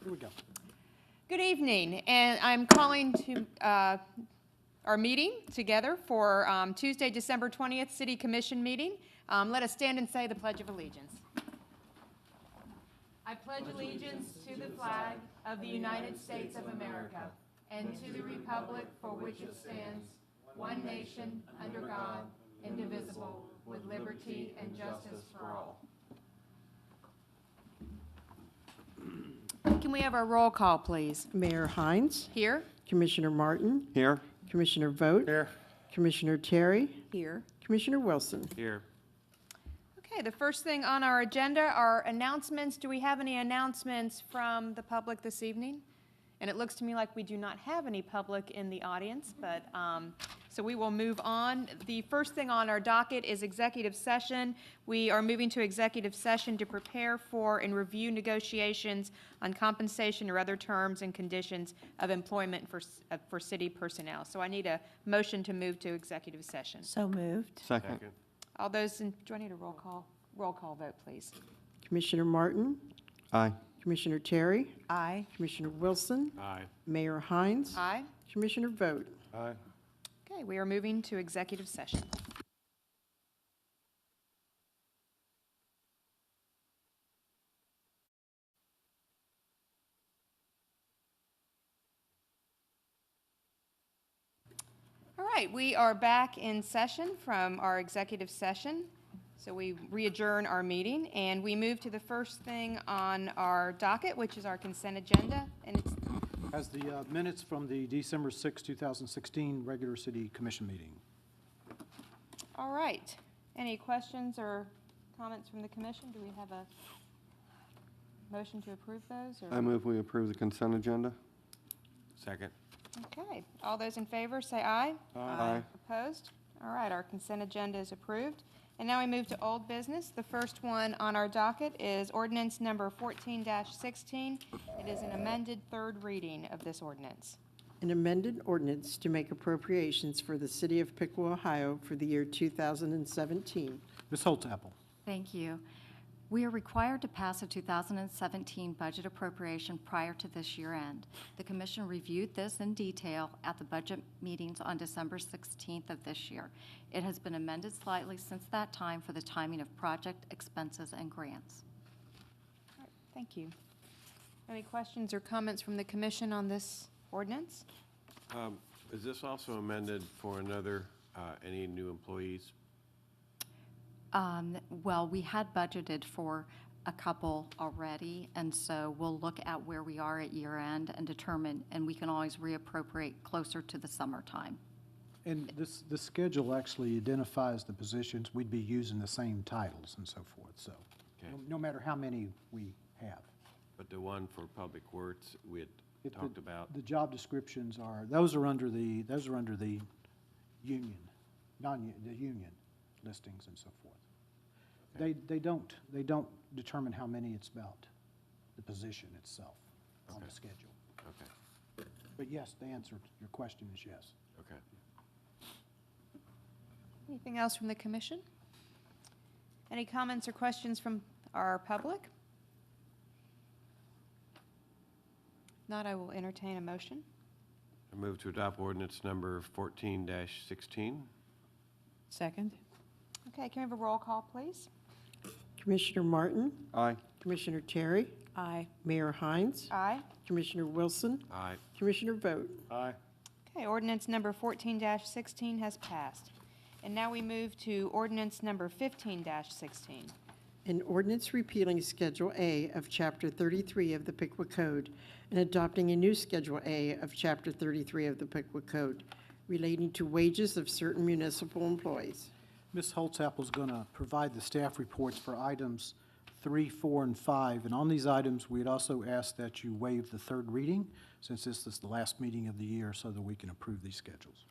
Here we go. Good evening, and I'm calling to our meeting together for Tuesday, December 20th, City Commission meeting. Let us stand and say the Pledge of Allegiance. I pledge allegiance to the flag of the United States of America and to the republic for which it stands, one nation, under God, indivisible, with liberty and justice for all. Can we have our roll call, please? Mayor Hines. Here. Commissioner Martin. Here. Commissioner Vogt. Here. Commissioner Terry. Here. Commissioner Wilson. Here. Okay, the first thing on our agenda are announcements. Do we have any announcements from the public this evening? And it looks to me like we do not have any public in the audience, but so we will move on. The first thing on our docket is executive session. We are moving to executive session to prepare for and review negotiations on compensation or other terms and conditions of employment for city personnel. So I need a motion to move to executive session. So moved. Second. All those in, do I need a roll call? Roll call vote, please. Commissioner Martin. Aye. Commissioner Terry. Aye. Commissioner Wilson. Aye. Mayor Hines. Aye. Commissioner Vogt. Aye. Okay, we are moving to executive session. All right, we are back in session from our executive session. So we re-adjourn our meeting, and we move to the first thing on our docket, which is our consent agenda, and it's As the minutes from the December 6, 2016 regular city commission meeting. all right. Any questions or comments from the commission? Do we have a motion to approve those? Or? I move we approve the consent agenda. Second. Okay, all those in favor say aye. Aye. Opposed? All right, our consent agenda is approved. And now we move to old business. The first one on our docket is ordinance number 14-16. It is an amended third reading of this ordinance. An amended ordinance to make appropriations for the city of Piqua, Ohio for the year 2017. Ms. Holtzapfel. Thank you. We are required to pass a 2017 budget appropriation prior to this year end. The Commission reviewed this in detail at the budget meetings on December 16th of this year. It has been amended slightly since that time for the timing of project expenses and grants. All right, thank you. Any questions or comments from the Commission on this ordinance? Is this also amended for another, any new employees? Well, we had budgeted for a couple already, and so we'll look at where we are at year end and determine, and we can always reappropriate closer to the summertime. And the schedule actually identifies the positions. We'd be using the same titles and so forth, so Okay. no matter how many we have. But the one for Public Works we had talked about? The job descriptions those are under the union, the union listings and so forth. Okay. They don't determine how many it's about, the position itself on the Okay. schedule. Okay, But yes, the answer to your question is yes. okay. Anything else from the Commission? Any comments or questions from our public? If not, I will entertain a motion. I move to adopt ordinance number 14-16. Second. Okay, can we have a roll call, please? Commissioner Martin. Aye. Commissioner Terry. Aye. Mayor Hines. Aye. Commissioner Wilson. Aye. Commissioner Vogt. Aye. Okay, ordinance number 14-16 has passed. And now we move to ordinance number 15-16. An ordinance repealing Schedule A of Chapter 33 of the Piqua Code and adopting a new Schedule A of Chapter 33 of the Piqua Code relating to wages of certain municipal employees. Ms. Holtzapfel is going to provide the staff reports for items 3, 4, and 5. And on these items, we'd also ask that you waive the third reading, since this is the last meeting of the year, so that we can approve these schedules.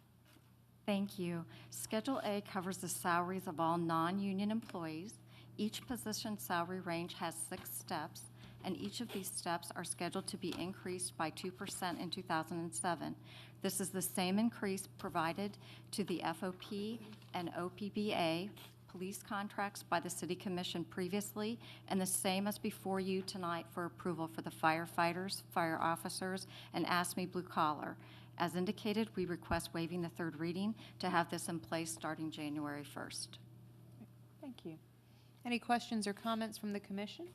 Thank you. Schedule A covers the salaries of all non-union employees. Each position salary range has 6 steps, and each of these steps are scheduled to be increased by 2% in 2007. This is the same increase provided to the FOP and OPBA police contracts by the City Commission previously, and the same as before you tonight for approval for the firefighters, fire officers, and ASME Blue Collar. As indicated, we request waiving the third reading to have this in place starting January 1st. Thank you. Any questions or comments from the commission?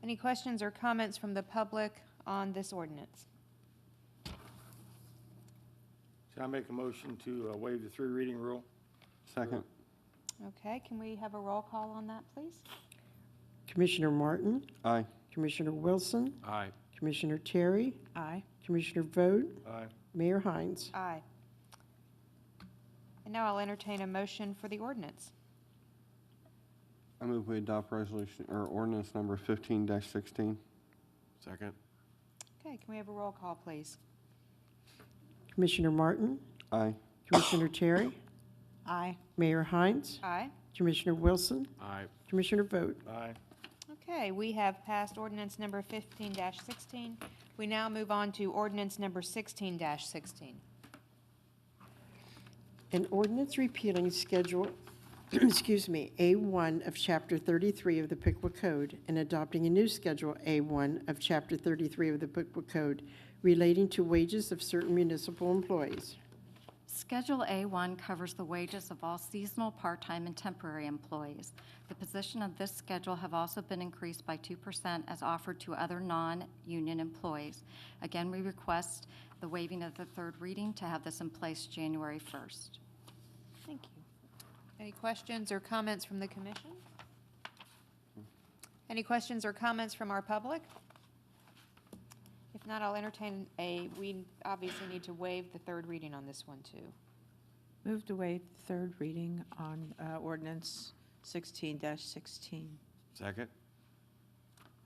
Any questions or comments from the public on this ordinance? So I make a motion to waive the three reading rule. Second. Okay, can we have a roll call on that, please? Commissioner Martin, Aye. Commissioner Wilson, Aye. Commissioner Terry, Aye. Commissioner Vogt, Aye. Mayor Hines. Aye. And now I'll entertain a motion for the ordinance. I move we adopt resolution, or ordinance number 15-16. Second. Okay, can we have a roll call, please? Commissioner Martin, Aye. Commissioner Terry, Aye. Mayor Hines, Aye. Commissioner Wilson, Aye. Commissioner Vogt. Aye. Okay, we have passed ordinance number 15-16. We now move on to ordinance number 16-16. An ordinance repealing Schedule, excuse me, A1 of Chapter 33 of the Piqua Code and adopting a new Schedule A1 of Chapter 33 of the Piqua Code relating to wages of certain municipal employees. Schedule A1 covers the wages of all seasonal, part-time, and temporary employees. The position of this schedule have also been increased by 2% as offered to other non-union employees. Again, we request the waiving of the third reading to have this in place January 1st. Thank you. Any questions or comments from the commission? Any questions or comments from our public? If not, I'll entertain we obviously need to waive the third reading on this one, too. Move to waive third reading on ordinance 16-16. Second.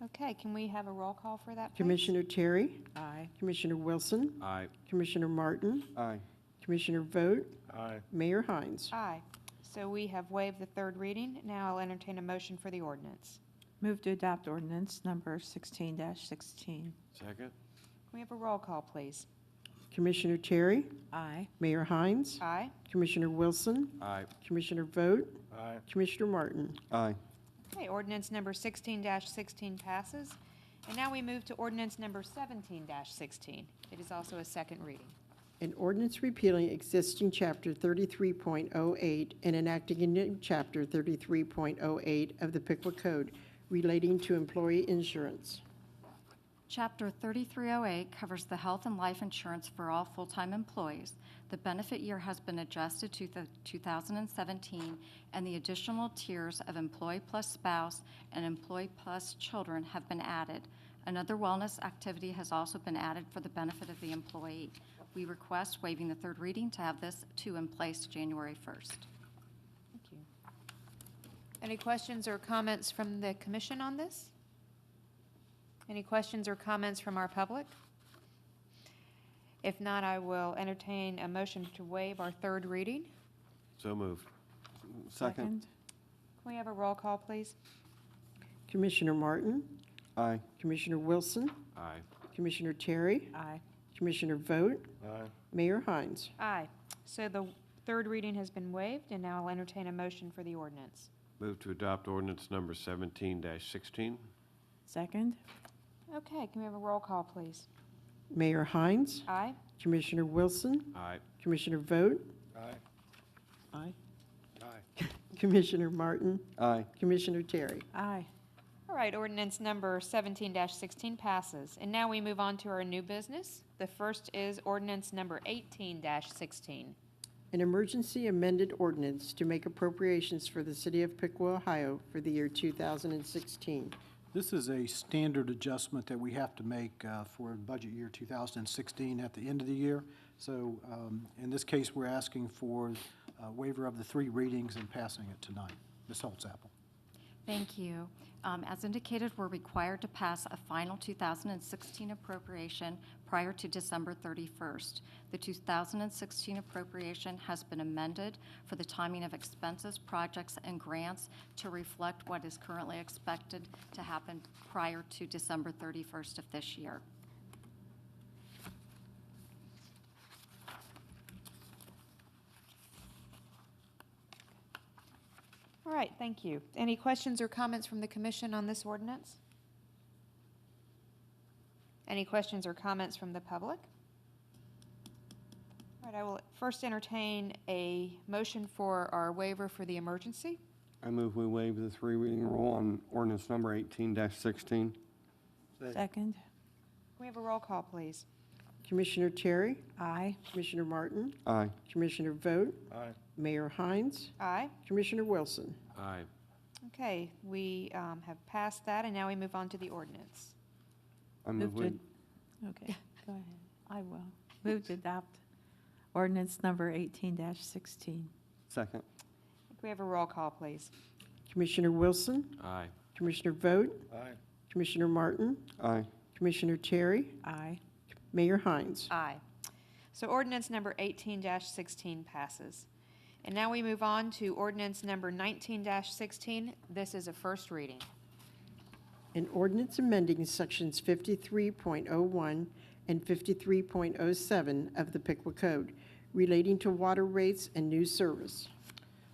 Okay, can we have a roll call for that, please? Commissioner Terry, Aye. Commissioner Wilson, Aye. Commissioner Martin, Aye. Commissioner Vogt, Aye. Mayor Hines. Aye. So we have waived the third reading. Now I'll entertain a motion for the ordinance. Move to adopt ordinance number 16-16. Second. Can we have a roll call, please? Commissioner Terry, Aye. Mayor Hines, Aye. Commissioner Wilson, Aye. Commissioner Vogt, Aye. Commissioner Martin. Aye. Okay, ordinance number 16-16 passes. And now we move to ordinance number 17-16. It is also a second reading. An ordinance repealing existing Chapter 33.08 and enacting a new Chapter 33.08 of the Piqua Code relating to employee insurance. Chapter 3308 covers the health and life insurance for all full-time employees. The benefit year has been adjusted to the 2017, and the additional tiers of employee plus spouse and employee plus children have been added. Another wellness activity has also been added for the benefit of the employee. We request waiving the third reading to have this too in place January 1st. Thank you. Any questions or comments from the commission on this? Any questions or comments from our public? If not, I will entertain a motion to waive our third reading. So moved. Second. Can we have a roll call, please? Commissioner Martin, Aye. Commissioner Wilson, Aye. Commissioner Terry, Aye. Commissioner Vogt, Aye. Mayor Hines. Aye. So the third reading has been waived, and now I'll entertain a motion for the ordinance. Move to adopt ordinance number 17-16. Second. Okay, can we have a roll call, please? Mayor Hines, Aye. Commissioner Wilson, Aye. Commissioner Vogt, Aye. Aye. Aye. Commissioner Martin, Aye. Commissioner Terry. Aye. All right, ordinance number 17-16 passes. And now we move on to our new business. The first is ordinance number 18-16. An emergency amended ordinance to make appropriations for the city of Piqua, Ohio for the year 2016. This is a standard adjustment that we have to make for budget year 2016 at the end of the year. So in this case, we're asking for a waiver of the three readings and passing it tonight. Ms. Holtzapfel. Thank you. As indicated, we're required to pass a final 2016 appropriation prior to December 31st. The 2016 appropriation has been amended for the timing of expenses, projects, and grants to reflect what is currently expected to happen prior to December 31st of this year. right, thank you. Any questions or comments from the commission on this ordinance? Any questions or comments from the public? All right, I will first entertain a motion for our waiver for the emergency. I move we waive the three reading rule on ordinance number 18-16. Second. Can we have a roll call, please? Commissioner Terry, Aye. Commissioner Martin, Aye. Commissioner Vogt, Aye. Mayor Hines, Aye. Commissioner Wilson. Aye. Okay, we have passed that, and now we move on to the ordinance. I move Move we, to- Okay, go ahead. I will. Move to adopt ordinance number 18-16. second. Can we have a roll call, please? Commissioner Wilson, Aye. Commissioner Vogt, Aye. Commissioner Martin, Aye. Commissioner Terry, Aye. Mayor Hines. Aye. So ordinance number 18-16 passes. And now we move on to ordinance number 19-16. This is a first reading. An ordinance amending sections 53.01 and 53.07 of the Piqua Code relating to water rates and new service.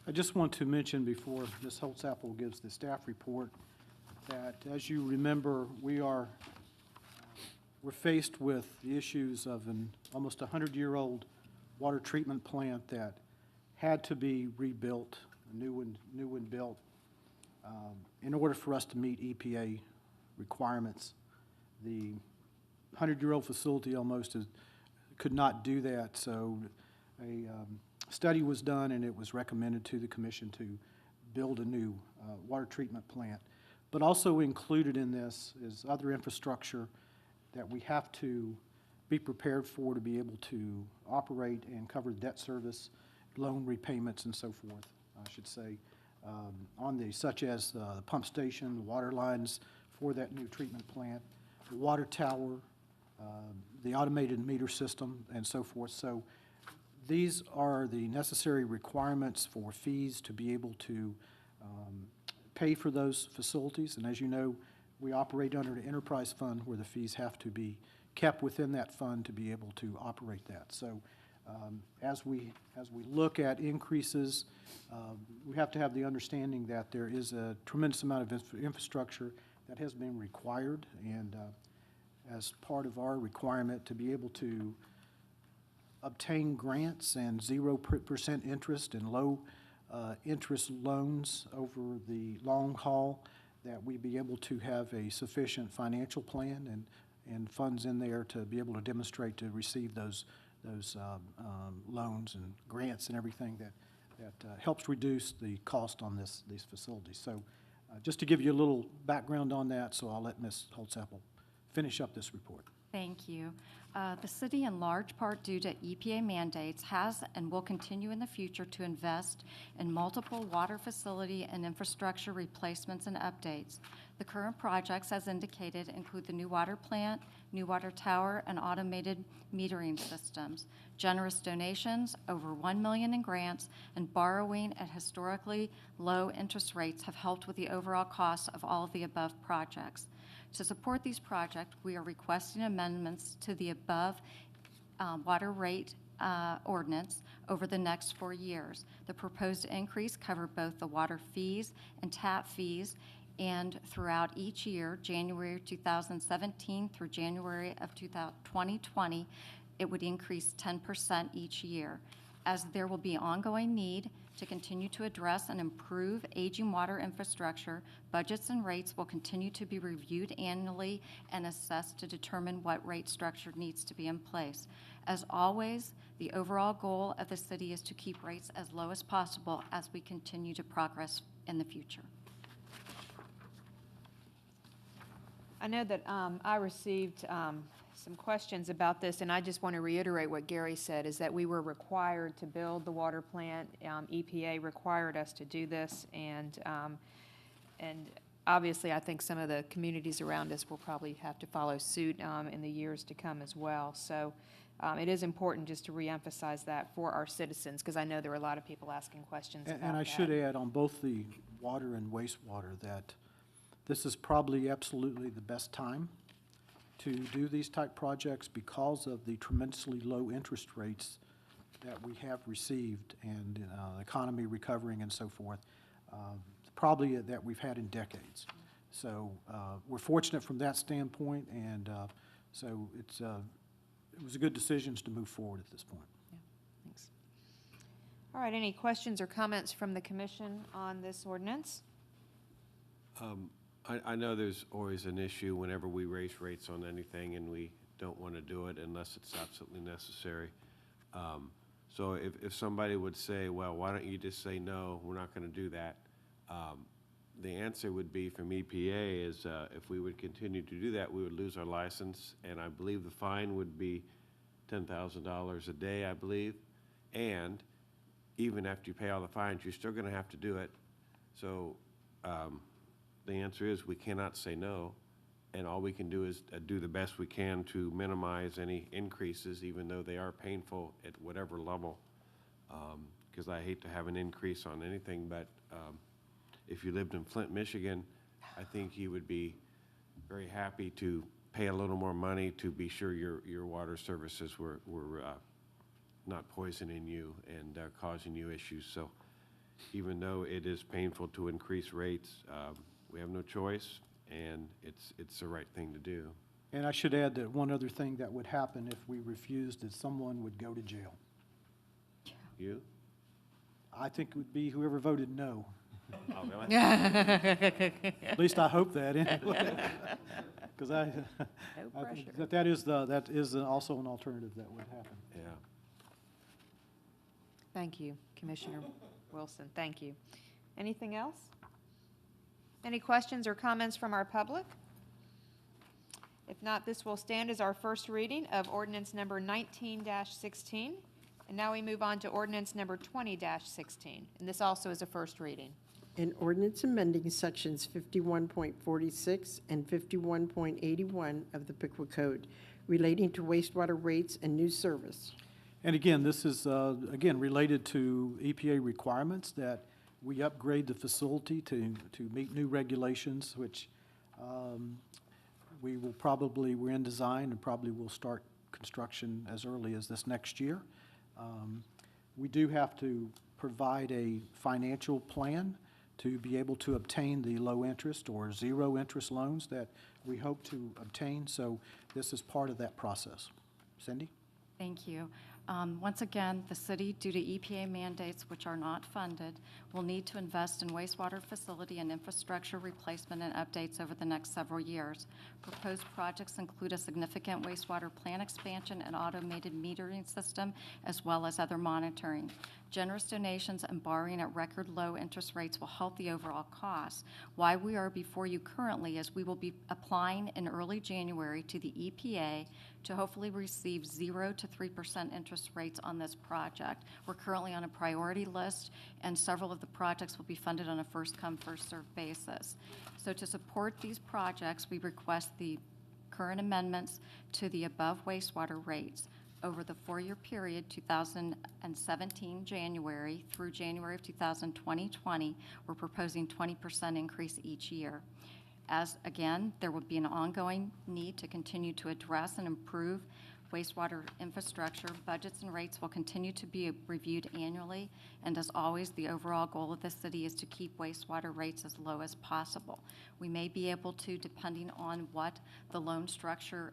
I just want to mention before Ms. Holtzapfel gives the staff report that, as you remember, we're faced with the issues of an almost 100-year-old water treatment plant that had to be rebuilt, a new one built, in order for us to meet EPA requirements. The 100-year-old facility almost could not do that, so a study was done, and it was recommended to the commission to build a new water treatment plant. But also included in this is other infrastructure that we have to be prepared for to be able to operate and cover debt service, loan repayments, and so forth, I should say, such as the pump station, the water lines for that new treatment plant, the water tower, the automated meter system, and so forth. So these are the necessary requirements for fees to be able to pay for those facilities. And as you know, we operate under the enterprise fund where the fees have to be kept within that fund to be able to operate that. So as we look at increases, we have to have the understanding that there is a tremendous amount of infrastructure that has been required, and as part of our requirement to be able to obtain grants and 0% interest and low interest loans over the long haul, that we be able to have a sufficient financial plan and funds in there to be able to demonstrate to receive those loans and grants and everything that helps reduce the cost on these facilities. So just to give you a little background on that, so I'll let Ms. Holtzapfel finish up this report. Thank you. The city, in large part due to EPA mandates, has and will continue in the future to invest in multiple water facility and infrastructure replacements and updates. The current projects, as indicated, include the new water plant, new water tower, and automated metering systems. Generous donations, over $1 million in grants, and borrowing at historically low interest rates have helped with the overall cost of all of the above projects. To support these projects, we are requesting amendments to the above water rate ordinance over the next 4 years. The proposed increase covered both the water fees and tap fees, and throughout each year, January 2017 through January of 2020, it would increase 10% each year. As there will be ongoing need to continue to address and improve aging water infrastructure, budgets and rates will continue to be reviewed annually and assessed to determine what rate structure needs to be in place. As always, the overall goal of the city is to keep rates as low as possible as we continue to progress in the future. I know that I received some questions about this, and I just want to reiterate what Gary said, is that we were required to build the water plant. EPA required us to do this, and obviously I think some of the communities around us will probably have to follow suit in the years to come as well. So it is important just to reemphasize that for our citizens, because I know there are a lot of people asking questions about that. And I should add on both the water and wastewater that this is probably absolutely the best time to do these type projects because of the tremendously low interest rates that we have received and economy recovering and so forth. probably that we've had in decades. So we're fortunate from that standpoint, and so it was a good decision to move forward at this point. Thanks. All right, any questions or comments from the commission on this ordinance? I know there's always an issue whenever we raise rates on anything, and we don't want to do it unless it's absolutely necessary. So if somebody would say, well, why don't you just say, no, we're not going to do that? The answer would be from EPA is if we would continue to do that, we would lose our license, and I believe the fine would be $10,000 a day, I believe. And even after you pay all the fines, you're still going to have to do it. So the answer is we cannot say no, and all we can do is do the best we can to minimize any increases, even though they are painful at whatever level, because I hate to have an increase on anything, but if you lived in Flint, Michigan, I think you would be very happy to pay a little more money to be sure your water services were not poisoning you and causing you issues. So even though it is painful to increase rates, we have no choice, and it's the right thing to do. And I should add that one other thing that would happen if we refused is someone would go to jail. You? I think it would be whoever voted no. Oh, really? At least I hope that, anyway. Because I think that is also an alternative that would happen. Yeah. Thank you, Commissioner Wilson. Thank you. Anything else? Any questions or comments from our public? If not, this will stand as our first reading of ordinance number 19-16. And now we move on to ordinance number 20-16. And this also is a first reading. An ordinance amending sections 51.46 and 51.81 of the Piqua Code relating to wastewater rates and new service. And again, this is, again, related to EPA requirements that we upgrade the facility to meet new regulations, which we're in design and probably will start construction as early as this next year. We do have to provide a financial plan to be able to obtain the low interest or zero interest loans that we hope to obtain. So this is part of that process. Cindy? Thank you. Once again, the city, due to EPA mandates which are not funded, will need to invest in wastewater facility and infrastructure replacement and updates over the next several years. Proposed projects include a significant wastewater plant expansion and automated metering system, as well as other monitoring. Generous donations and borrowing at record low interest rates will help the overall costs. Why we are before you currently is we will be applying in early January to the EPA to hopefully receive 0 to 3% interest rates on this project. We're currently on a priority list, and several of the projects will be funded on a first-come, first-served basis. So to support these projects, we request the current amendments to the above wastewater rates. Over the 4-year period, 2017 January through January of 2020, we're proposing 20% increase each year. As, again, there will be an ongoing need to continue to address and improve wastewater infrastructure. Budgets and rates will continue to be reviewed annually, and as always, the overall goal of the city is to keep wastewater rates as low as possible. We may be able to, depending on what the loan structure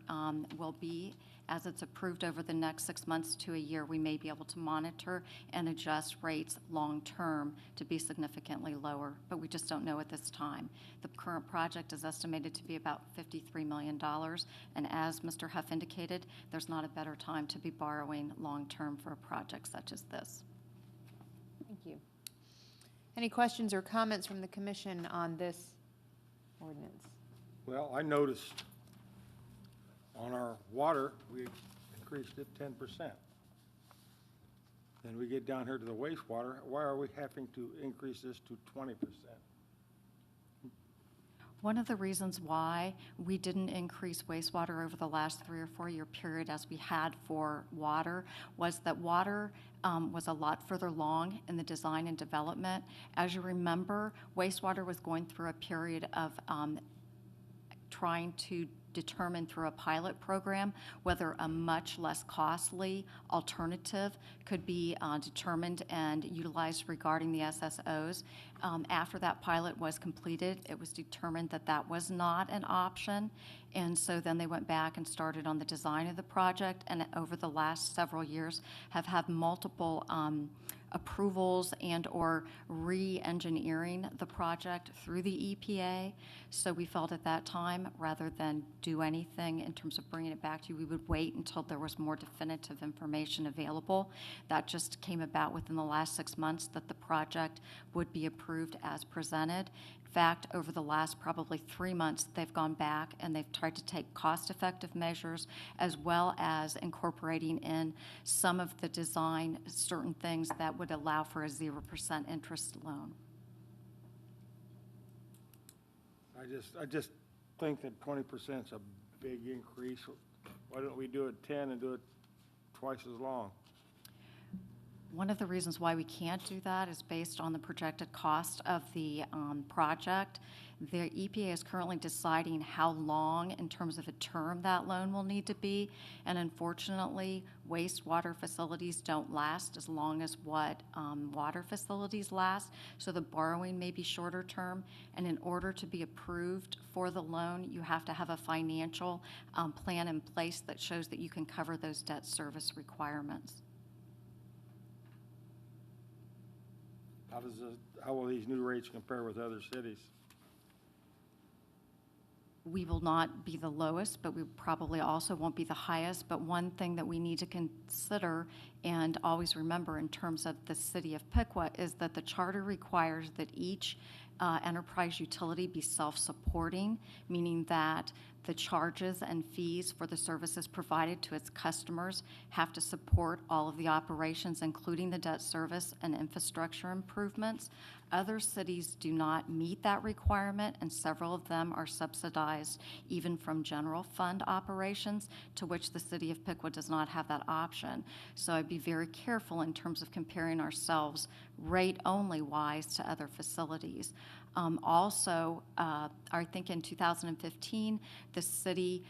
will be, as it's approved over the next 6 months to a year, we may be able to monitor and adjust rates long-term to be significantly lower, but we just don't know at this time. The current project is estimated to be about $53 million, and as Mr. Huff indicated, there's not a better time to be borrowing long-term for a project such as this. Thank you. Any questions or comments from the commission on this ordinance? Well, I noticed on our water, we increased it 10%. Then we get down here to the wastewater, why are we having to increase this to 20%? One of the reasons why we didn't increase wastewater over the last 3 or 4 year period as we had for water was that water was a lot further along in the design and development. As you remember, wastewater was going through a period of trying to determine through a pilot program whether a much less costly alternative could be determined and utilized regarding the SSOs. After that pilot was completed, it was determined that that was not an option. And so then they went back and started on the design of the project, and over the last several years have had multiple approvals and/or re-engineering the project through the EPA. So we felt at that time, rather than do anything in terms of bringing it back to you, we would wait until there was more definitive information available. That just came about within the last 6 months that the project would be approved as presented. In fact, over the last probably 3 months, they've gone back and they've tried to take cost-effective measures as well as incorporating in some of the design, certain things that would allow for a 0% interest loan. I just think that 20% is a big increase. Why don't we do it 10 and do it twice as long? One of the reasons why we can't do that is based on the projected cost of the project. The EPA is currently deciding how long in terms of a term that loan will need to be, and unfortunately, wastewater facilities don't last as long as what water facilities last, so the borrowing may be shorter term, and in order to be approved for the loan, you have to have a financial plan in place that shows that you can cover those debt service requirements. How will these new rates compare with other cities? We will not be the lowest, but we probably also won't be the highest. But one thing that we need to consider and always remember in terms of the city of Piqua is that the charter requires that each enterprise utility be self-supporting, meaning that the charges and fees for the services provided to its customers have to support all of the operations, including the debt service and infrastructure improvements. Other cities do not meet that requirement, and several of them are subsidized even from general fund operations, to which the city of Piqua does not have that option. So I'd be very careful in terms of comparing ourselves rate-only wise to other facilities. Also, I think in 2015, the city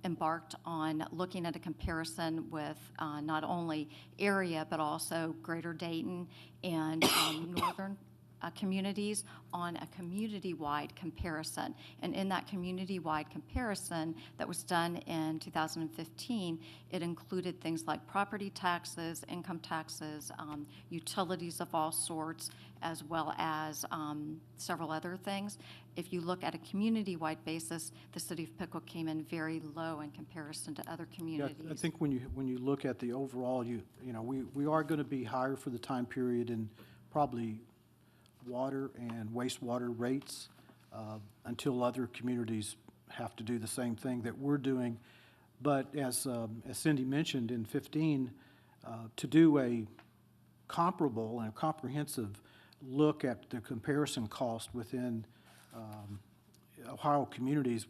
embarked on looking at a comparison with not only area, but also Greater Dayton and northern communities on a community-wide comparison. And in that community-wide comparison that was done in 2015, it included things like property taxes, income taxes, utilities of all sorts, as well as several other things. If you look at a community-wide basis, the city of Piqua came in very low in comparison to other communities. Yeah, I think when you look at the overall, you know, we are going to be higher for the time period in probably water and wastewater rates until other communities have to do the same thing that we're doing. But as Cindy mentioned, in 15, to do a comparable and a comprehensive look at the comparison cost within Ohio communities,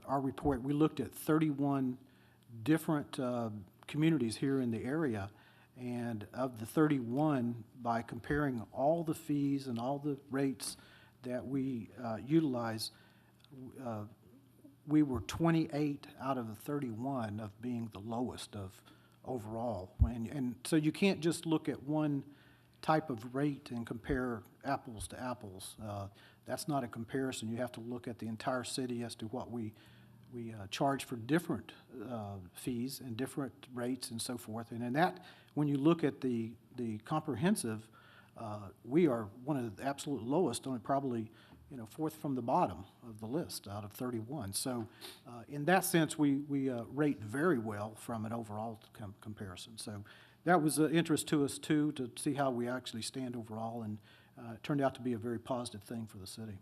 our report, we looked at 31 different communities here in the area. And of the 31, by comparing all the fees and all the rates that we utilize, we were 28 out of the 31 of being the lowest of overall. And so you can't just look at one type of rate and compare apples to apples. That's not a comparison. You have to look at the entire city as to what we charge for different fees and different rates and so forth. And in that, when you look at the comprehensive, we are one of the absolute lowest, only probably, you know, fourth from the bottom of the list out of 31. So in that sense, we rate very well from an overall comparison. So that was of interest to us, too, to see how we actually stand overall, and it turned out to be a very positive thing for the city.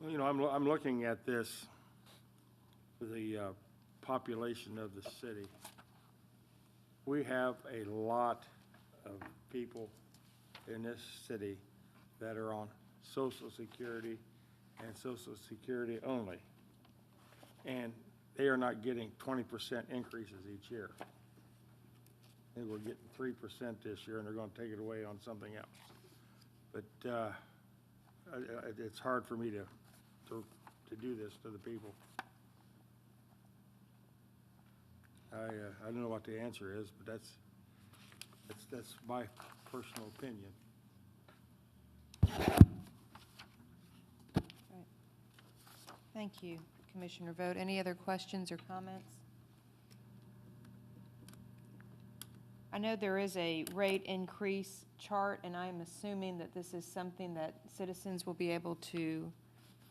Well, you know, I'm looking at this, the population of the city. We have a lot of people in this city that are on Social Security and Social Security only. And they are not getting 20% increases each year. They were getting 3% this year, and they're going to take it away on something else. But it's hard for me to do this to the people. I don't know what the answer is, but that's my personal opinion. Thank you, Commissioner Vogt. Any other questions or comments? I know there is a rate increase chart, and I'm assuming that this is something that citizens will be able to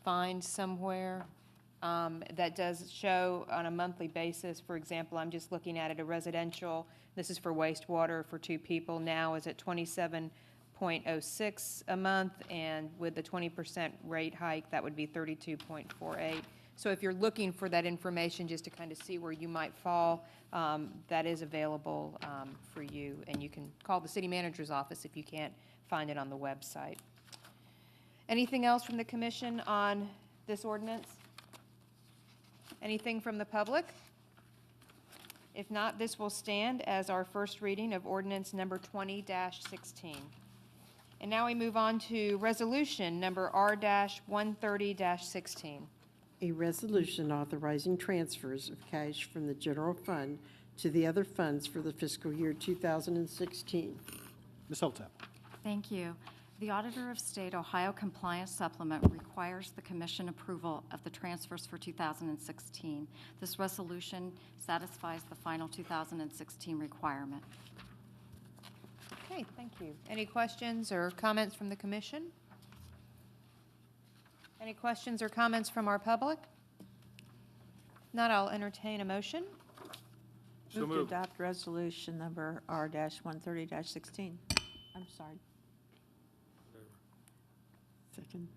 find somewhere. That does show on a monthly basis. For example, I'm just looking at it, a residential, this is for wastewater for 2 people, now is at 27.06 a month, and with the 20% rate hike, that would be 32.48. So if you're looking for that information just to kind of see where you might fall, that is available for you, and you can call the city manager's office if you can't find it on the website. Anything else from the commission on this ordinance? Anything from the public? If not, this will stand as our first reading of ordinance number 20-16. And now we move on to resolution number R-130-16. A resolution authorizing transfers of cash from the general fund to the other funds for the fiscal year 2016. Ms. Holtap. Thank you. The Auditor of State Ohio Compliance Supplement requires the Commission approval of the transfers for 2016. This resolution satisfies the final 2016 requirement. Okay, thank you. Any questions or comments from the commission? Any questions or comments from our public? If not, I'll entertain a motion. So Move to moved. adopt resolution number R-130-16. I'm sorry. Second.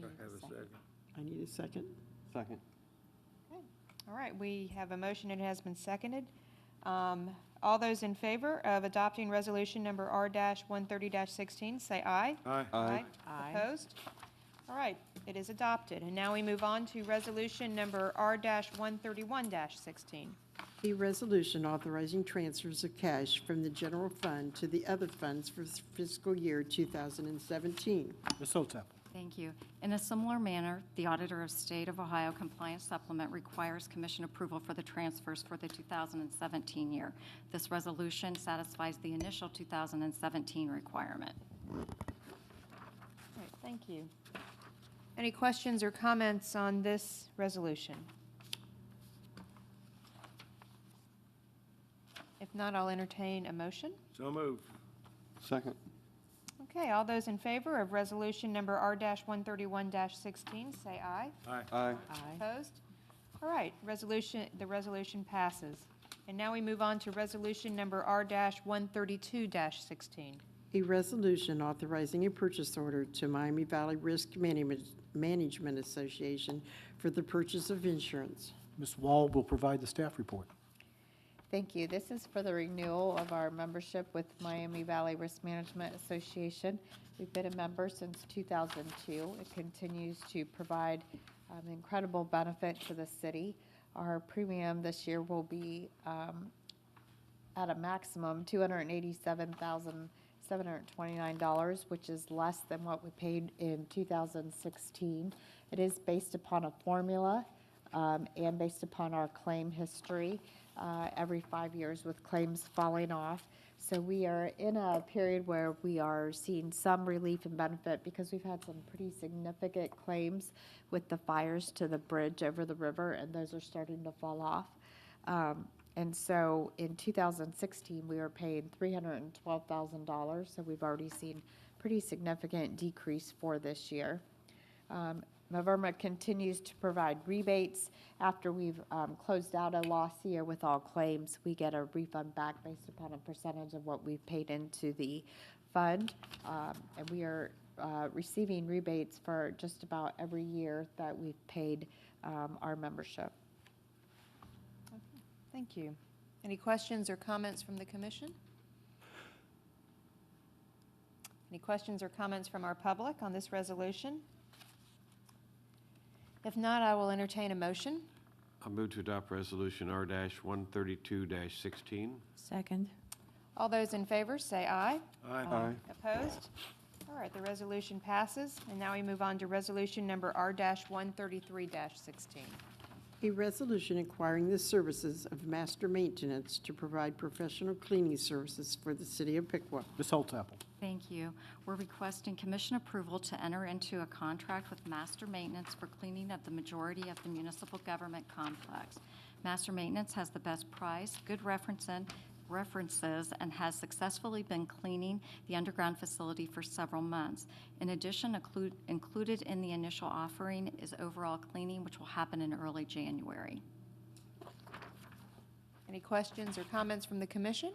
I have a second. I need a second. Second. All right, we have a motion. It has been seconded. All those in favor of adopting resolution number R-130-16, say aye. Aye. Aye. Aye. Opposed? All right, it is adopted. And now we move on to resolution number R-131-16. A resolution authorizing transfers of cash from the general fund to the other funds for fiscal year 2017. Ms. Holtap. Thank you. In a similar manner, the Auditor of State of Ohio Compliance Supplement requires Commission approval for the transfers for the 2017 year. This resolution satisfies the initial 2017 requirement. All right, thank you. Any questions or comments on this resolution? If not, I'll entertain a motion. So moved. Second. Okay, all those in favor of resolution number R-131-16, say aye. Aye. Aye. Aye. Opposed? All right, the resolution passes. And now we move on to resolution number R-132-16. A resolution authorizing a purchase order to Miami Valley Risk Management Association for the purchase of insurance. Ms. Wall will provide the staff report. Thank you. This is for the renewal of our membership with Miami Valley Risk Management Association. We've been a member since 2002. It continues to provide incredible benefit to the city. Our premium this year will be at a maximum $287,729, which is less than what we paid in 2016. It is based upon a formula and based upon our claim history. Every 5 years with claims falling off. So we are in a period where we are seeing some relief and benefit because we've had some pretty significant claims with the fires to the bridge over the river, and those are starting to fall off. And so in 2016, we were paying $312,000, so we've already seen pretty significant decrease for this year. Maverma continues to provide rebates. After we've closed out a loss year with all claims, we get a refund back based upon a percentage of what we've paid into the fund. And we are receiving rebates for just about every year that we've paid our membership. Thank you. Any questions or comments from the commission? Any questions or comments from our public on this resolution? If not, I will entertain a motion. I'll move to adopt resolution R-132-16. Second. All those in favor, say aye. Aye. Aye. Opposed? All right, the resolution passes. And now we move on to resolution number R-133-16. A resolution acquiring the services of master maintenance to provide professional cleaning services for the city of Piqua. Ms. Holtzapfel. Thank you. We're requesting commission approval to enter into a contract with Master Maintenance for cleaning of the majority of the municipal government complex. Master Maintenance has the best price, good references, and has successfully been cleaning the underground facility for several months. In addition, included in the initial offering is overall cleaning, which will happen in early January. Any questions or comments from the commission?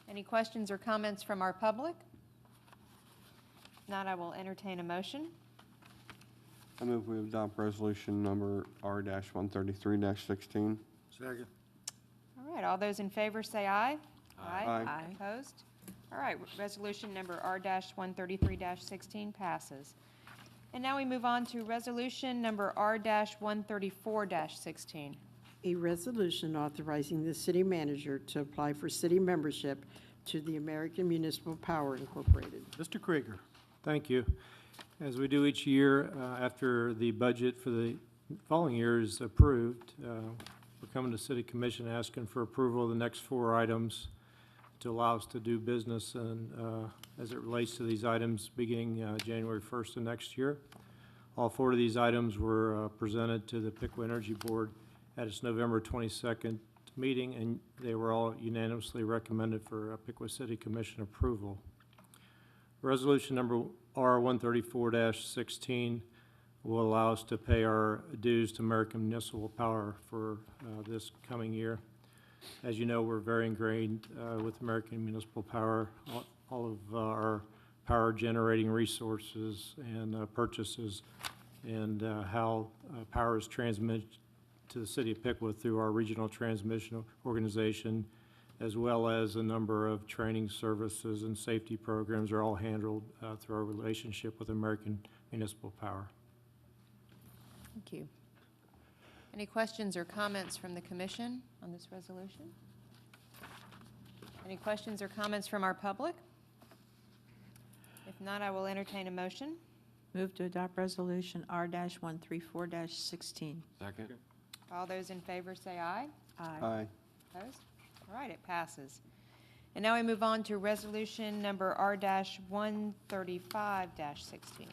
Any questions or comments from our public? If not, I will entertain a motion. I move we adopt resolution number R-133-16. Second. All right, all those in favor say aye. Aye. Opposed? All right, resolution number R-133-16 passes. And now we move on to resolution number R-134-16. A resolution authorizing the city manager to apply for city membership to the American Municipal Power Incorporated. Mr. Krieger. Thank you. As we do each year, after the budget for the following year is approved, we're coming to City Commission asking for approval of the next 4 items to allow us to do business and as it relates to these items beginning January 1st of next year. All 4 of these items were presented to the Piqua Energy Board at its November 22nd meeting, and they were all unanimously recommended for Piqua City Commission approval. Resolution number R-134-16 will allow us to pay our dues to American Municipal Power for this coming year. As you know, we're very ingrained with American Municipal Power. All of our power generating resources and purchases and how power is transmitted to the city of Piqua through our regional transmission organization, as well as a number of training services and safety programs are all handled through our relationship with American Municipal Power. Thank you. Any questions or comments from the commission on this resolution? Any questions or comments from our public? If not, I will entertain a motion. Move to adopt resolution R-134-16. Second? All those in favor say aye. Aye. Opposed? All right, it passes. And now we move on to resolution number R-135-16.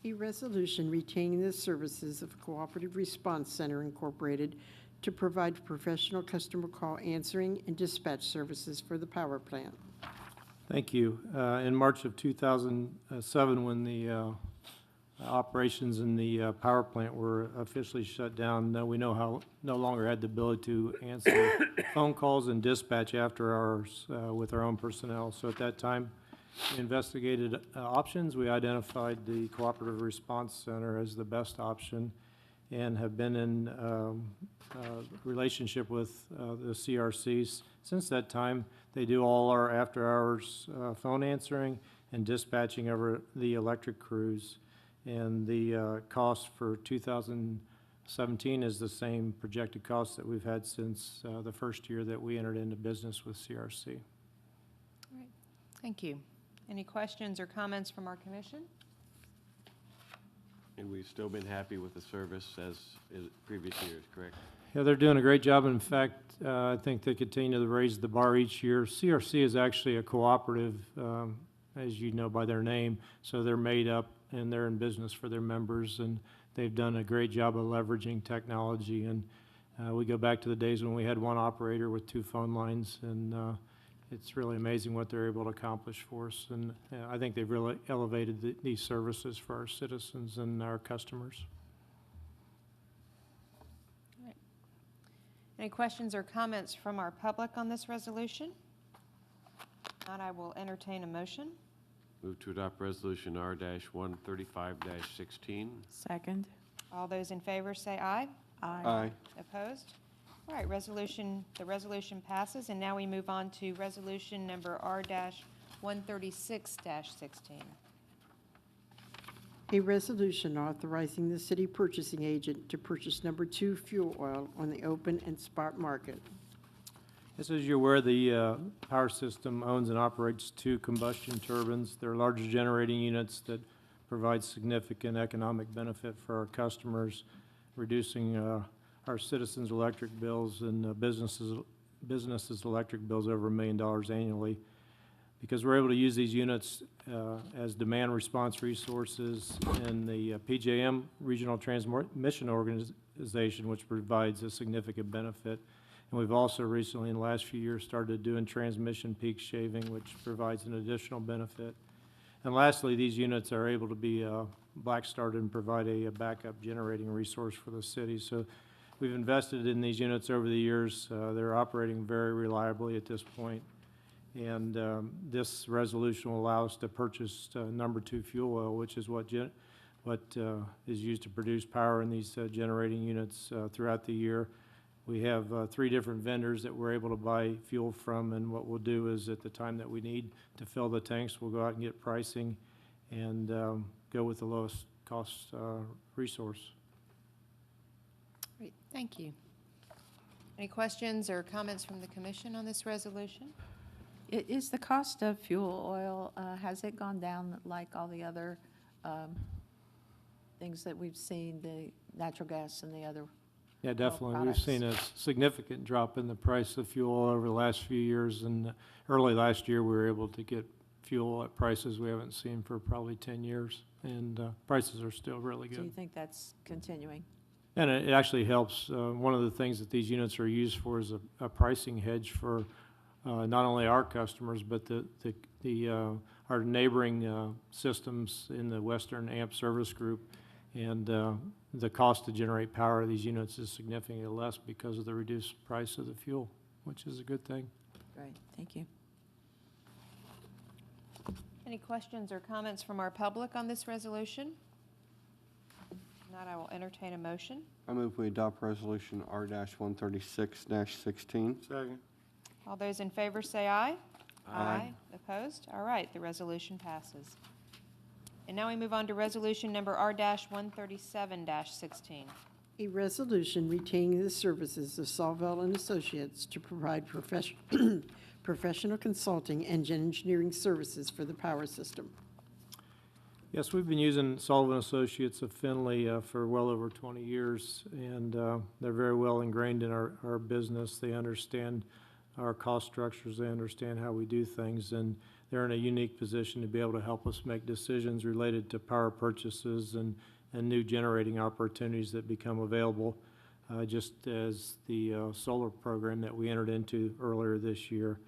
A resolution retaining the services of Cooperative Response Center Incorporated to provide professional customer call answering and dispatch services for the power plant. Thank you. In March of 2007, when the operations in the power plant were officially shut down, we no longer had the ability to answer phone calls and dispatch after hours with our own personnel. So at that time, we investigated options. We identified the Cooperative Response Center as the best option and have been in relationship with the CRCs since that time. They do all our after-hours phone answering and dispatching over the electric crews. And the cost for 2017 is the same projected cost that we've had since the first year that we entered into business with CRC. All right, thank you. Any questions or comments from our commission? And we've still been happy with the service as previous years, correct? Yeah, they're doing a great job. In fact, I think they continue to raise the bar each year. CRC is actually a cooperative, as you know by their name, so they're made up and they're in business for their members, and they've done a great job of leveraging technology. And we go back to the days when we had one operator with 2 phone lines, and it's really amazing what they're able to accomplish for us. And I think they've really elevated these services for our citizens and our customers. All right. Any questions or comments from our public on this resolution? If not, I will entertain a motion. Move to adopt resolution R-135-16. Second. All those in favor say aye. Aye. Opposed? All right, the resolution passes, and now we move on to resolution number R-136-16. A resolution authorizing the city purchasing agent to purchase number 2 fuel oil on the open and spot market. As you're aware, the power system owns and operates 2 combustion turbines. They're larger generating units that provide significant economic benefit for our customers. reducing our citizens' electric bills and businesses' electric bills over $1 million annually. Because we're able to use these units as demand response resources in the PJM Regional Transmission Organization, which provides a significant benefit. And we've also recently, in the last few years, started doing transmission peak shaving, which provides an additional benefit. And lastly, these units are able to be black-started and provide a backup generating resource for the city. So we've invested in these units over the years. They're operating very reliably at this point. And this resolution will allow us to purchase number 2 fuel oil, which is what is used to produce power in these generating units throughout the year. We have 3 different vendors that we're able to buy fuel from, and what we'll do is at the time that we need to fill the tanks, we'll go out and get pricing and go with the lowest cost resource. Great, thank you. Any questions or comments from the commission on this resolution? Is the cost of fuel oil, has it gone down like all the other things that we've seen, the natural gas and the other? Yeah, definitely. We've products? seen a significant drop in the price of fuel over the last few years, and early last year we were able to get fuel at prices we haven't seen for probably 10 years, and prices are still really So you good. think that's continuing? And it actually helps. One of the things that these units are used for is a pricing hedge for not only our customers, but our neighboring systems in the Western AMP service group. And the cost to generate power of these units is significantly less because of the reduced price of the fuel, which is a good thing. Great, thank you. Any questions or comments from our public on this resolution? If not, I will entertain a motion. I move we adopt resolution R-136-16. Second. All those in favor say aye. Aye. Opposed? All right, the resolution passes. And now we move on to resolution number R-137-16. A resolution retaining the services of Solvell and Associates to provide professional consulting and engineering services for the power system. Yes, we've been using Sullivan Associates of Findlay for well over 20 years, and they're very well ingrained in our business. They understand our cost structures, they understand how we do things, and they're in a unique position to be able to help us make decisions related to power purchases and new generating opportunities that become available, just as the solar program that we entered into earlier this year.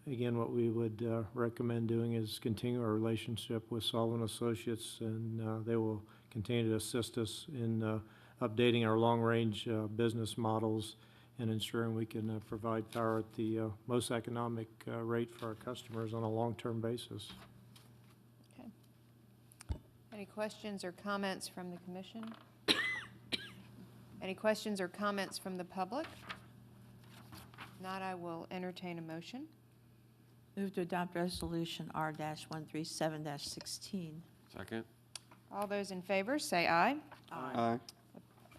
Again, what we would recommend doing is continue our relationship with Sullivan Associates, and they will continue to assist us in updating our long-range business models and ensuring we can provide power at the most economic rate for our customers on a long-term basis. Okay. Any questions or comments from the commission? Any questions or comments from the public? If not, I will entertain a motion. Move to adopt resolution R-137-16. Second? All those in favor say aye. Aye.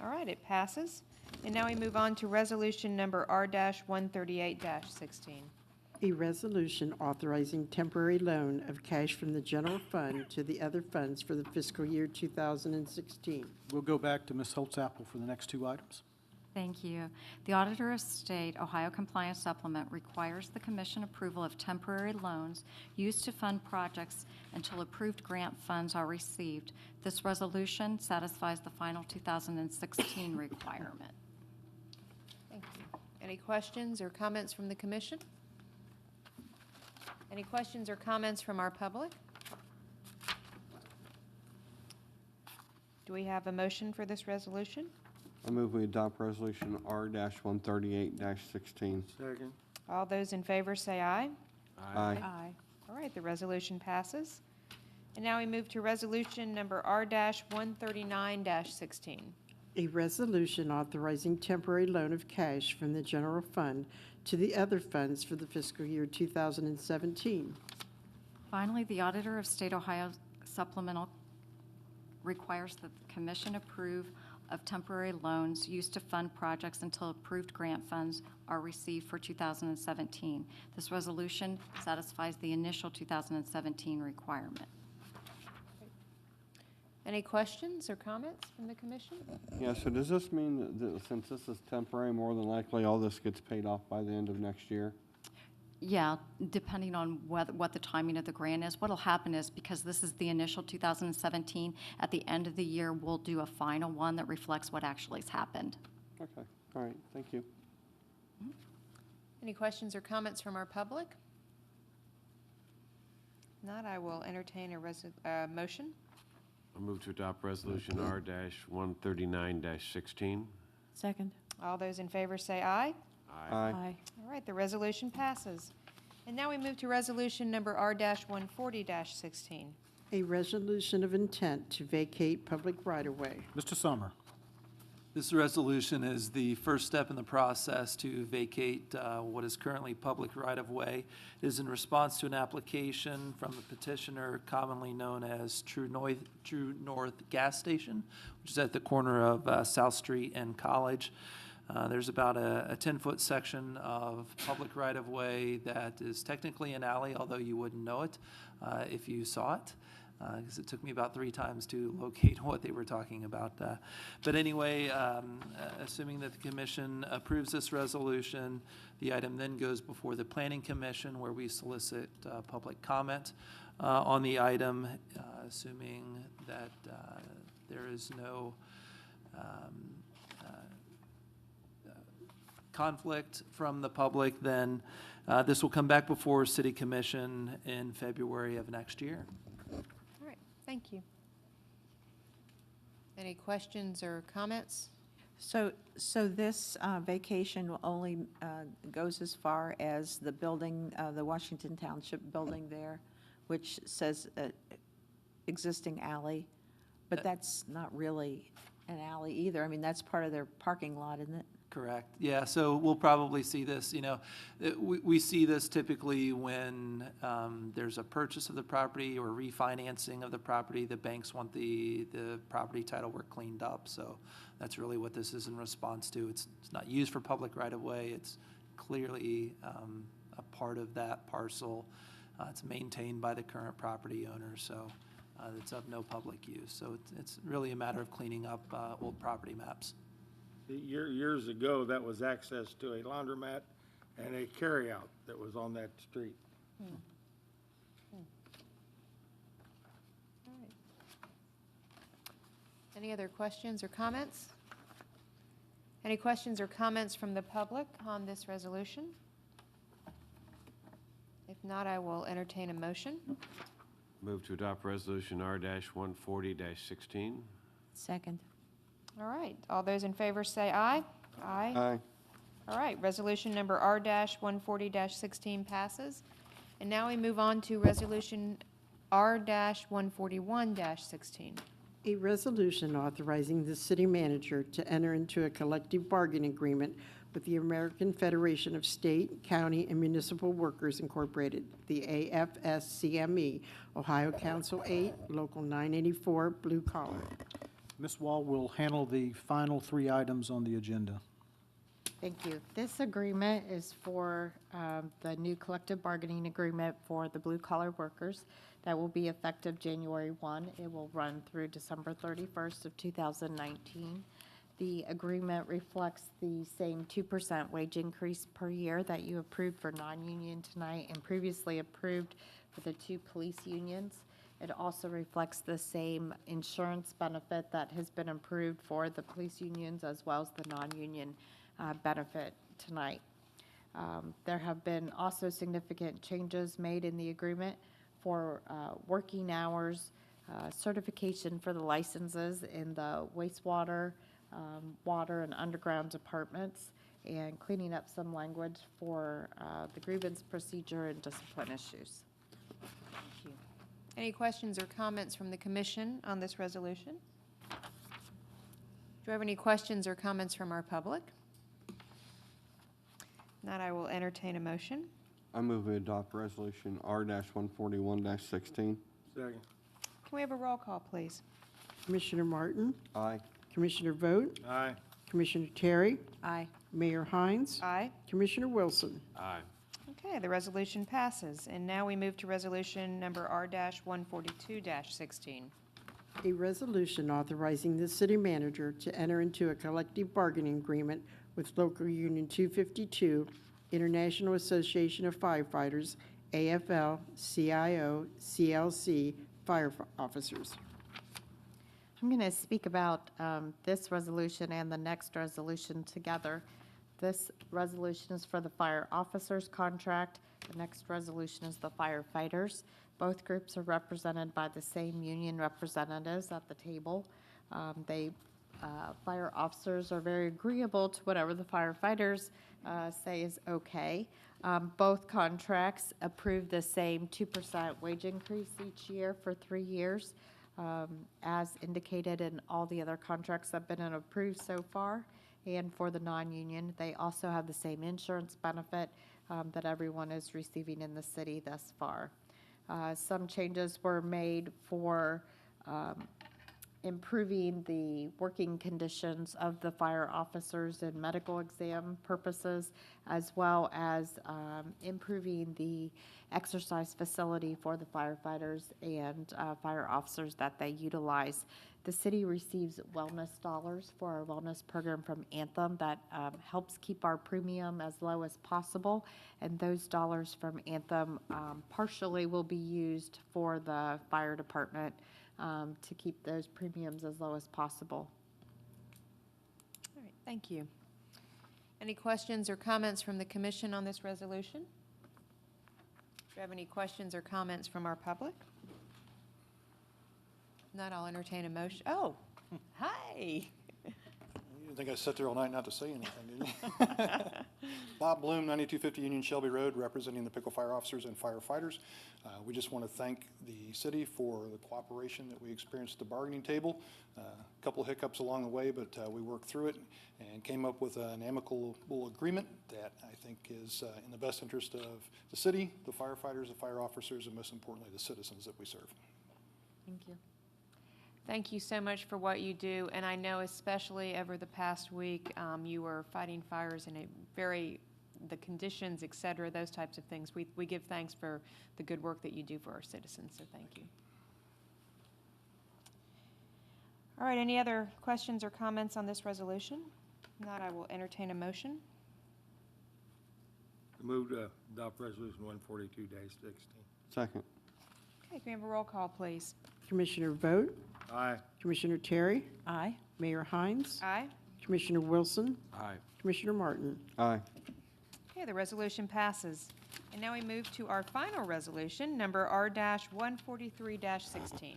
All right, it passes. And now we move on to resolution number R-138-16. A resolution authorizing temporary loan of cash from the general fund to the other funds for the fiscal year 2016. We'll go back to Ms. Holtzapfel for the next 2 items. Thank you. The Auditor of State Ohio Compliance Supplement requires the Commission approval of temporary loans used to fund projects until approved grant funds are received. This resolution satisfies the final 2016 requirement. Thank you. Any questions or comments from the commission? Any questions or comments from our public? Do we have a motion for this resolution? I move we adopt resolution R-138-16. Second. All those in favor say aye. Aye. Aye. All right, the resolution passes. And now we move to resolution number R-139-16. A resolution authorizing temporary loan of cash from the general fund to the other funds for the fiscal year 2017. Finally, the Auditor of State Ohio Supplemental requires that the Commission approve of temporary loans used to fund projects until approved grant funds are received for 2017. This resolution satisfies the initial 2017 requirement. Any questions or comments from the commission? Yeah, so does this mean that since this is temporary, more than likely all this gets paid off by the end of next year? Yeah, depending on what the timing of the grant is. What'll happen is, because this is the initial 2017, at the end of the year, we'll do a final one that reflects what actually has happened. Okay, all right, thank you. Any questions or comments from our public? Not, I will entertain a motion. I move to adopt Resolution R-139-16. Second. All those in favor say aye. Aye. All right, the resolution passes. And now we move to resolution number R-140-16. A resolution of intent to vacate public right-of-way. Mr. Summer. This resolution is the first step in the process to vacate what is currently public right-of-way. It is in response to an application from the petitioner commonly known as True North Gas Station, which is at the corner of South Street and College. There's about a 10-foot section of public right-of-way that is technically an alley, although you wouldn't know it if you saw it. Because it took me about 3 times to locate what they were talking about. But anyway, assuming that the commission approves this resolution, the item then goes before the planning commission where we solicit public comment on the item, assuming that there is no conflict from the public, then this will come back before City Commission in February of next year. All right, thank you. Any questions or comments? So this vacation will only goes as far as the building, the Washington Township building there, which says existing alley, but that's not really an alley either. I mean, that's part of their parking lot, isn't it? Correct. Yeah, so we'll probably see this, we see this typically when there's a purchase of the property or refinancing of the property. The banks want the property title work cleaned up, so that's really what this is in response to. It's not used for public right-of-way. It's clearly a part of that parcel. It's maintained by the current property owner, so it's of no public use. So it's really a matter of cleaning up old property maps. Years ago, that was access to a laundromat and a carryout that was on that street. All right. Any other questions or comments? Any questions or comments from the public on this resolution? If not, I will entertain a motion. Move to adopt Resolution R-140-16. Second. All right, all those in favor say aye. Aye. Aye. All right, resolution number R-140-16 passes. And now we move on to resolution R-141-16. A resolution authorizing the city manager to enter into a collective bargaining agreement with the American Federation of State, County, and Municipal Workers Incorporated, the AFSCME, Ohio Council 8, Local 984, Blue Collar. Ms. Wall will handle the final 3 items on the agenda. Thank you. This agreement is for the new collective bargaining agreement for the blue-collar workers that will be effective January 1. It will run through December 31st of 2019. The agreement reflects the same 2% wage increase per year that you approved for non-union tonight and previously approved for the 2 police unions. It also reflects the same insurance benefit that has been approved for the police unions as well as the non-union benefit tonight. There have been also significant changes made in the agreement for working hours, certification for the licenses in the wastewater, water, and underground departments, and cleaning up some language for the grievance procedure and discipline issues. Thank you. Any questions or comments from the commission on this resolution? Do I have any questions or comments from our public? If not, I will entertain a motion. I move we adopt Resolution R-141-16. Second. Can we have a roll call, please? Commissioner Martin, Aye. Commissioner Vogt, Aye. Commissioner Terry, Aye. Mayor Hines, Aye. Commissioner Wilson. Aye. Okay, the resolution passes. And now we move to resolution number R-142-16. A resolution authorizing the city manager to enter into a collective bargaining agreement with Local Union 252, International Association of Firefighters, AFL-CIO, CLC, fire officers. I'm going to speak about this resolution and the next resolution together. This resolution is for the fire officers contract. The next resolution is the firefighters. Both groups are represented by the same union representatives at the table. Fire officers are very agreeable to whatever the firefighters say is okay. Both contracts approve the same 2% wage increase each year for 3 years, as indicated in all the other contracts that have been approved so far. And for the non-union, they also have the same insurance benefit that everyone is receiving in the city thus far. Some changes were made for improving the working conditions of the fire officers in medical exam purposes, as well as improving the exercise facility for the firefighters and fire officers that they utilize. The city receives wellness dollars for our wellness program from Anthem that helps keep our premium as low as possible, and those dollars from Anthem partially will be used for the fire department to keep those premiums as low as possible. All right, thank you. Any questions or comments from the commission on this resolution? Do you have any questions or comments from our public? Not, I'll entertain a motion. Oh, hi. You didn't think I sat there all night not to say anything, did you? Bob Bloom, 9250 Union Shelby Road, representing the Piqua fire officers and firefighters. We just want to thank the city for the cooperation that we experienced at the bargaining table. A couple of hiccups along the way, but we worked through it and came up with an amicable agreement that I think is in the best interest of the city, the firefighters, the fire officers, and most importantly, the citizens that we serve. Thank you. Thank you so much for what you do, and I know especially over the past week, you were fighting fires in the conditions, et cetera, those types of things. We give thanks for the good work that you do for our citizens, so thank you. All right, any other questions or comments on this resolution? If not, I will entertain a motion. Move to adopt resolution 142-16. Second. Okay, can we have a roll call, please? Commissioner Vogt, Aye. Commissioner Terry, Aye. Mayor Hines, Aye. Commissioner Wilson, Aye. Commissioner Martin. Aye. Okay, the resolution passes. And now we move to our final resolution, number R-143-16.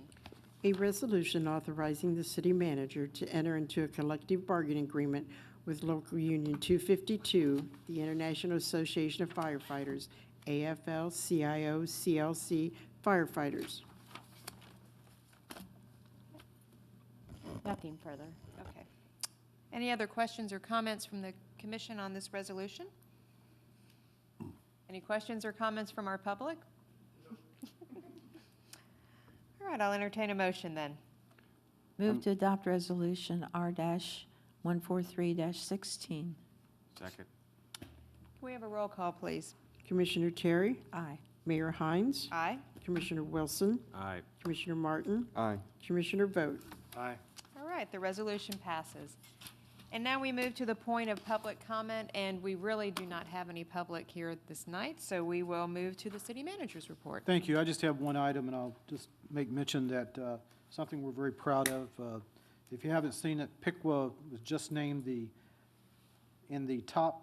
A resolution authorizing the city manager to enter into a collective bargaining agreement with Local Union 252, the International Association of Firefighters, AFL-CIO, CLC, firefighters. Nothing further. Okay. Any other questions or comments from the commission on this resolution? Any questions or comments from our public? All right, I'll entertain a motion then. Move to adopt resolution R-143-16. Second. Can we have a roll call, please? Commissioner Terry, Aye. Mayor Hines, Aye. Commissioner Wilson, Aye. Commissioner Martin, Aye. Commissioner Vogt. Aye. All right, the resolution passes. And now we move to the point of public comment, and we really do not have any public here this night, so we will move to the city manager's report. Thank you. I just have one item, and I'll just make mention that something we're very proud of. If you haven't seen it, Piqua was just named in the top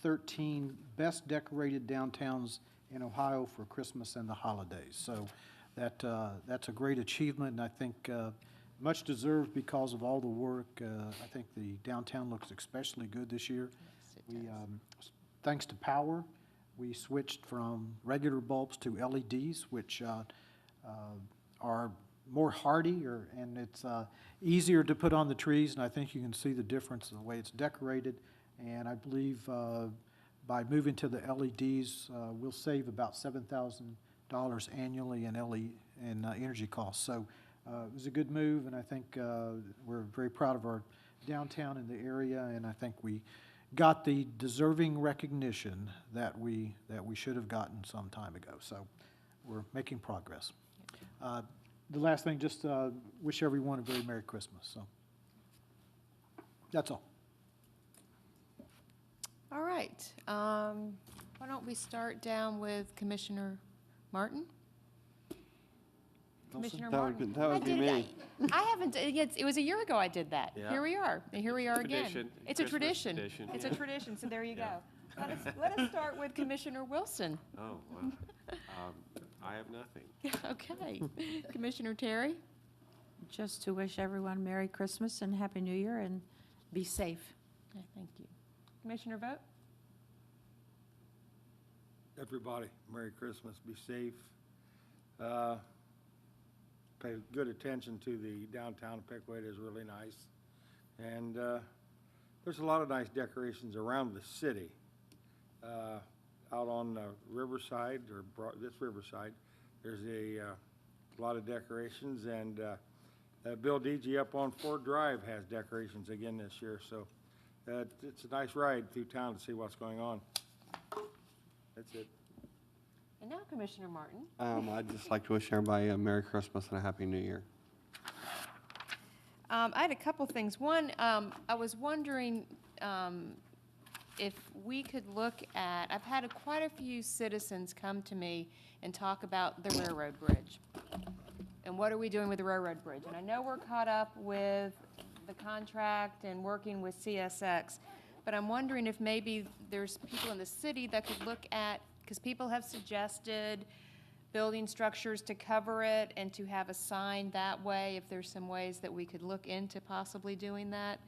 13 best decorated downtowns in Ohio for Christmas and the holidays. So that's a great achievement, and I think much deserved because of all the work. I think the downtown looks especially good this year. Thanks to power, we switched from regular bulbs to LEDs, which are more hardy, and it's easier to put on the trees, and I think you can see the difference in the way it's decorated. And I believe by moving to the LEDs, we'll save about $7,000 annually in energy costs. So it was a good move, and I think we're very proud of our downtown in the area, and I think we got the deserving recognition that we should have gotten some time ago. So we're making progress. the last thing, just wish everyone a very Merry Christmas, so. That's all. All right. Why don't we start down with Commissioner Martin? Commissioner Martin. That would be me. I haven't, it was a year ago I did that. Yeah. Here we are, and here we are again. Tradition. It's a Christmas tradition. tradition, It's yeah. a tradition, so there you go. Yeah. Let us start with Commissioner Wilson. Oh, well, I have nothing. Okay. Commissioner Terry? Just to wish everyone Merry Christmas and Happy New Year, and be safe. Okay, thank you. Commissioner Vogt? Everybody, Merry Christmas, be safe. Pay good attention to the downtown of Piqua, it is really nice. And there's a lot of nice decorations around the city. Out on Riverside, this Riverside, there's a lot of decorations, and Bill DG up on Ford Drive has decorations again this year, so it's a nice ride through town to see what's going on. That's it. And now Commissioner Martin. I'd just like to wish everybody a Merry Christmas and a Happy New Year. I had a couple things. One, I was wondering if we could look at, I've had quite a few citizens come to me and talk about the railroad bridge. And what are we doing with the railroad bridge? And I know we're caught up with the contract and working with CSX, but I'm wondering if maybe there's people in the city that could look at, because people have suggested building structures to cover it and to have a sign that way, if there's some ways that we could look into possibly doing that.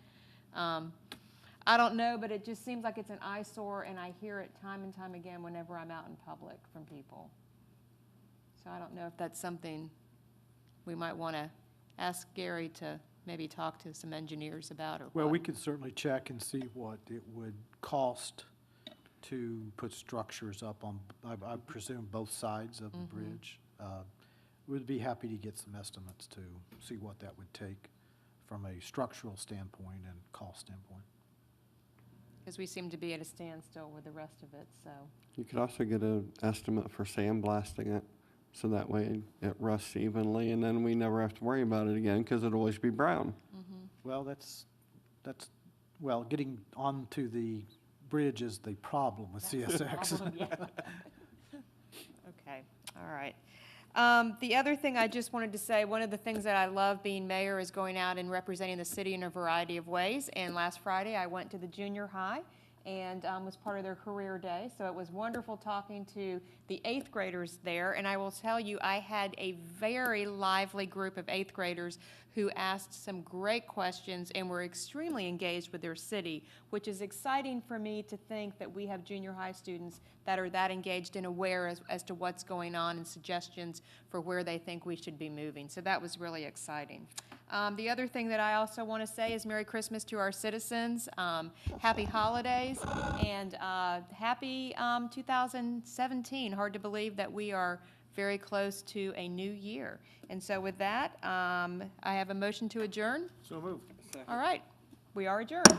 I don't know, but it just seems like it's an eyesore, and I hear it time and time again whenever I'm out in public from people. So I don't know if that's something we might want to ask Gary to maybe talk to some engineers about, or Well, what. we could certainly check and see what it would cost to put structures up on, I presume, both sides of the bridge. We'd be happy to get some estimates to see what that would take from a structural standpoint and cost standpoint. Because we seem to be at a standstill with the rest of it, so. You could also get an estimate for sandblasting it, so that way it rusts evenly, and then we never have to worry about it again, because it'll always be brown. Well, well, getting onto the bridge is the problem with CSX. Okay, all right. The other thing I just wanted to say, one of the things that I love being mayor is going out and representing the city in a variety of ways. And last Friday, I went to the junior high and was part of their career day. So it was wonderful talking to the 8th graders there. And I will tell you, I had a very lively group of 8th graders who asked some great questions and were extremely engaged with their city, which is exciting for me to think that we have junior high students that are that engaged and aware as to what's going on and suggestions for where they think we should be moving. So that was really exciting. The other thing that I also want to say is Merry Christmas to our citizens, Happy Holidays, and Happy 2017. Hard to believe that we are very close to a new year. And so with that, I have a motion to adjourn. So moved. All right, we are adjourned.